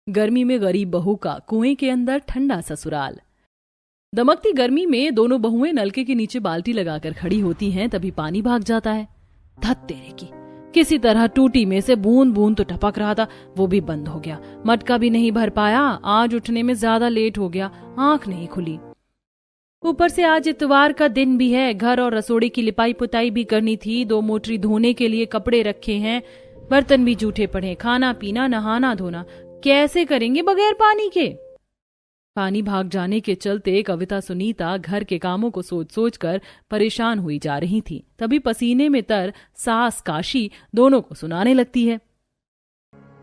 गर्मी में गरीब बहू का कुएं के अंदर ठंडा ससुराल। दमकती गर्मी में दोनों बहुएं नलके के नीचे बाल्टी लगाकर खड़ी होती हैं, तभी पानी भाग जाता है। धत तेरे की, किसी तरह टूटी में से बूंद बूंद तो टपक रहा था, वो भी बंद हो गया। मटका भी नहीं भर पाया। आज उठने में ज्यादा लेट हो गया, आंख नहीं खुली। ऊपर से आज इतवार का दिन भी है। घर और रसोड़ी की लिपाई पुताई भी करनी थी। 2 मोटरी धोने के लिए कपड़े रखे हैं, बर्तन भी जूठे पड़े। खाना पीना नहाना धोना कैसे करेंगे बगैर पानी के? पानी भाग जाने के चलते कविता सुनीता घर के कामों को सोच सोच कर परेशान हुई जा रही थी। तभी पसीने में तर सास काशी दोनों को सुनाने लगती है।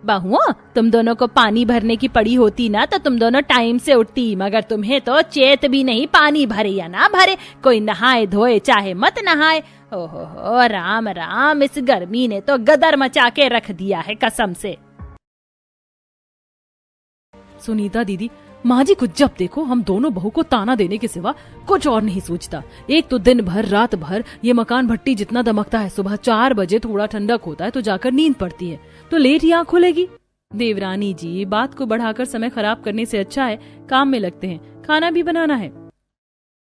बहुआ, तुम दोनों को पानी भरने की पड़ी होती ना तो तुम दोनों टाइम से उठती, मगर तुम्हें तो चेत भी नहीं पानी भरे या ना भरे। कोई नहाए धोए चाहे मत नहाए। ओहो राम राम, इस गर्मी ने तो गदर मचा के रख दिया है कसम से। सुनीता दीदी, माँ जी को जब देखो हम दोनों बहू को ताना देने के सिवा कुछ और नहीं सोचता। एक तो दिन भर रात भर ये मकान भट्टी जितना दमकता है। सुबह 4 बजे थोड़ा ठंडक होता है तो जाकर नींद पड़ती है, तो लेट ही आँख खुलेगी। देवरानी जी, बात को बढ़ाकर समय खराब करने से अच्छा है काम में लगते हैं, खाना भी बनाना है।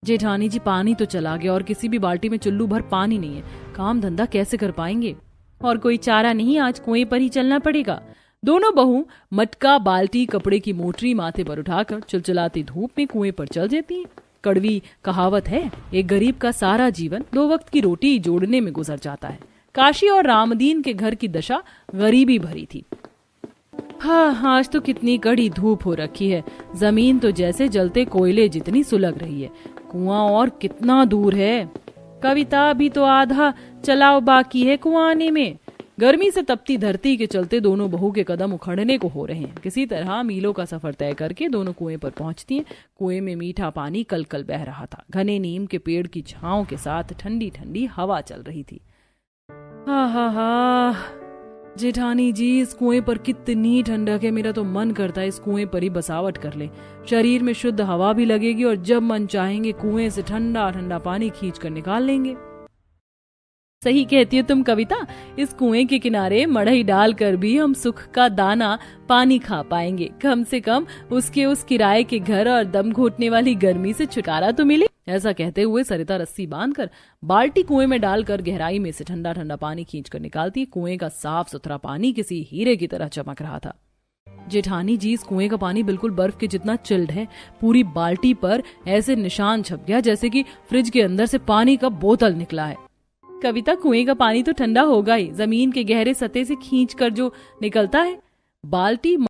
जेठानी जी, पानी तो चला गया और किसी भी बाल्टी में चुल्लू भर पानी नहीं है। काम धंधा कैसे कर पाएंगे? और कोई चारा नहीं, आज कुएं पर ही चलना पड़ेगा। दोनों बहू मटका, बाल्टी, कपड़े की मोटरी माथे पर उठाकर चिलचिलाती धूप में कुएं पर चल जाती हैं। कड़वी कहावत है, एक गरीब का सारा जीवन 2 वक्त की रोटी जोड़ने में गुजर जाता है। काशी और रामदीन के घर की दशा गरीबी भरी थी। हाँ, आज तो कितनी कड़ी धूप हो रखी है। जमीन तो जैसे जलते कोयले जितनी सुलग रही है। कुआं और कितना दूर है? कविता, अभी तो आधा चलाव बाकी है कुआं आने में। गर्मी से तपती धरती के चलते दोनों बहू के कदम उखड़ने को हो रहे हैं। किसी तरह मीलों का सफर तय करके दोनों कुएं पर पहुंचती हैं। कुएं में मीठा पानी कल कल बह रहा था। घने नीम के पेड़ की छांव के साथ ठंडी ठंडी हवा चल रही थी। हा, जेठानी जी, इस कुएं पर कितनी ठंडक है। मेरा तो मन करता है इस कुएं पर ही बसावट कर ले। शरीर में शुद्ध हवा भी लगेगी और जब मन चाहेंगे कुएं से ठंडा ठंडा पानी खींच कर निकाल लेंगे। सही कहती हो तुम कविता, इस कुएं के किनारे मड़ई डालकर भी हम सुख का दाना पानी खा पाएंगे। कम से कम उसके उस किराए के घर और दम घोटने वाली गर्मी से छुटकारा तो मिले। ऐसा कहते हुए सरिता रस्सी बांधकर बाल्टी कुएं में डालकर गहराई में से ठंडा ठंडा पानी खींचकर निकालती। कुएं का साफ सुथरा पानी किसी हीरे की तरह चमक रहा था। जेठानी जी, इस कुएं का पानी बिल्कुल बर्फ के जितना चिल्ड है। पूरी बाल्टी पर ऐसे निशान छप गया जैसे कि फ्रिज के अंदर से पानी का बोतल निकला है। कविता, कुएं का पानी तो ठंडा होगा ही, जमीन के गहरे सतह से खींच कर जो निकलता है। बाल्टी